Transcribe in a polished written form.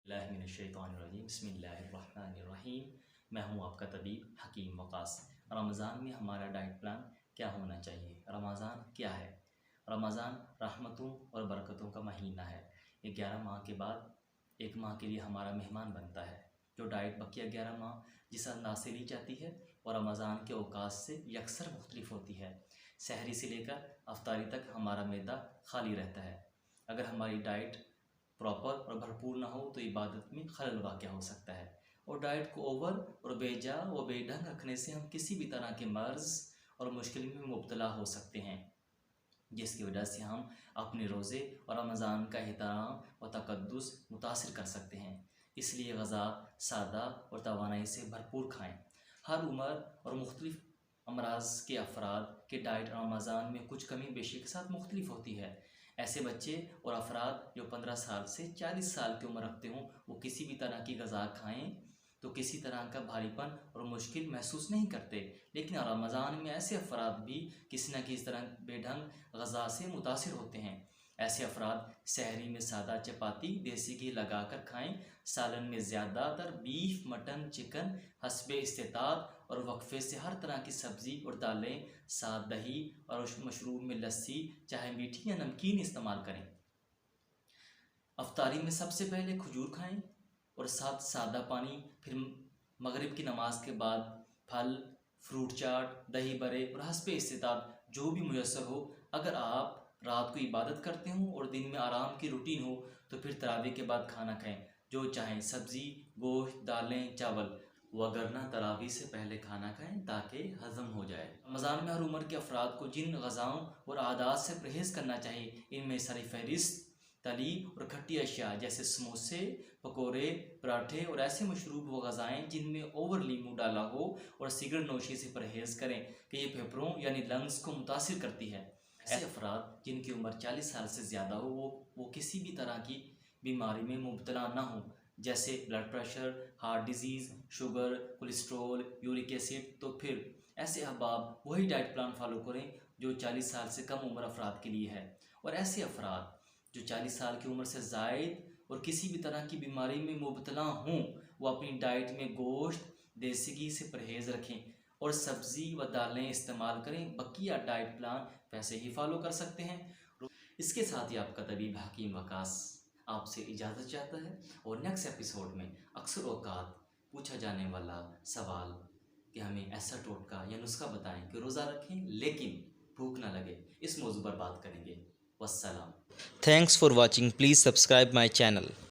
اللہ من الشیطان الرجیم بسم اللہ الرحمن الرحیم۔ میں ہوں آپ کا طبیب حکیم وقاص۔ رمضان میں ہمارا ڈائٹ پلان کیا ہونا چاہیے؟ رمضان کیا ہے؟ رمضان رحمتوں اور برکتوں کا مہینہ ہے۔ یہ 11 ماہ کے بعد ایک ماہ کے لیے ہمارا مہمان بنتا ہے۔ جو ڈائٹ بقیہ 11 ماہ جس انداز سے لی جاتی ہے اور رمضان کے اوقات سے یکسر مختلف ہوتی ہے۔ سحری سے لے کر افطاری تک ہمارا معدہ خالی رہتا ہے۔ اگر ہماری ڈائٹ پراپر اور بھرپور نہ ہو تو عبادت میں خلل واقع ہو سکتا ہے، اور ڈائٹ کو اوور اور بے جا و بے ڈھنگ رکھنے سے ہم کسی بھی طرح کے مرض اور مشکل میں مبتلا ہو سکتے ہیں، جس کی وجہ سے ہم اپنے روزے اور رمضان کا احترام و تقدس متاثر کر سکتے ہیں۔ اس لیے غذا سادہ اور توانائی سے بھرپور کھائیں۔ ہر عمر اور مختلف امراض کے افراد کے ڈائٹ رمضان میں کچھ کمی بیشی کے ساتھ مختلف ہوتی ہے۔ ایسے بچے اور افراد جو 15 سال سے 40 سال کی عمر رکھتے ہوں وہ کسی بھی طرح کی غذا کھائیں تو کسی طرح کا بھاری پن اور مشکل محسوس نہیں کرتے، لیکن رمضان میں ایسے افراد بھی کسی نہ کسی طرح بے ڈھنگ غذا سے متاثر ہوتے ہیں۔ ایسے افراد سحری میں سادہ چپاتی دیسی گھی لگا کر کھائیں، سالن میں زیادہ تر بیف، مٹن، چکن حسب استطاعت، اور وقفے سے ہر طرح کی سبزی اور دالیں، ساتھ دہی اور مشروب میں لسی چاہے میٹھی یا نمکین استعمال کریں۔ افطاری میں سب سے پہلے کھجور کھائیں اور ساتھ سادہ پانی، پھر مغرب کی نماز کے بعد پھل، فروٹ چاٹ، دہی برے اور حسب استطاعت جو بھی میسر ہو۔ اگر آپ رات کو عبادت کرتے ہوں اور دن میں آرام کی روٹین ہو تو پھر تراویح کے بعد کھانا کھائیں، جو چاہیں سبزی، گوشت، دالیں، چاول، وگرنہ تراویح سے پہلے کھانا کھائیں تاکہ ہضم ہو جائے۔ رمضان میں ہر عمر کے افراد کو جن غذاؤں اور عادات سے پرہیز کرنا چاہیے ان میں سر فہرست تلی اور کھٹی اشیاء جیسے سموسے، پکوڑے، پراٹھے اور ایسے مشروب و غذائیں جن میں اوور لیمو ڈالا ہو، اور سگریٹ نوشی سے پرہیز کریں کہ یہ پھیپھڑوں یعنی لنگز کو متاثر کرتی ہے۔ ایسے افراد جن کی عمر 40 سال سے زیادہ ہو وہ کسی بھی طرح کی بیماری میں مبتلا نہ ہوں، جیسے blood pressure, heart disease, sugar, cholesterol, uric acid, تو پھر ایسے احباب وہی ڈائٹ پلان فالو کریں جو 40 سال سے کم عمر افراد کے لیے ہے۔ اور ایسے افراد جو 40 سال کی عمر سے زائد اور کسی بھی طرح کی بیماری میں مبتلا ہوں وہ اپنی ڈائٹ میں گوشت، دیسی گھی سے پرہیز رکھیں اور سبزی و دالیں استعمال کریں۔ بقیہ ڈائٹ پلان ویسے ہی فالو کر سکتے ہیں۔ اس کے ساتھ ہی آپ کا طبیب حکیم وقاص آپ سے اجازت چاہتا ہے، اور نیکسٹ ایپیسوڈ میں اکثر اوقات پوچھا جانے والا سوال کہ ہمیں ایسا ٹوٹکا یا نسخہ بتائیں کہ روزہ رکھیں لیکن بھوک نہ لگے، اس موضوع پر بات کریں گے۔ والسلام۔ Thanks for watching. Please subscribe my channel.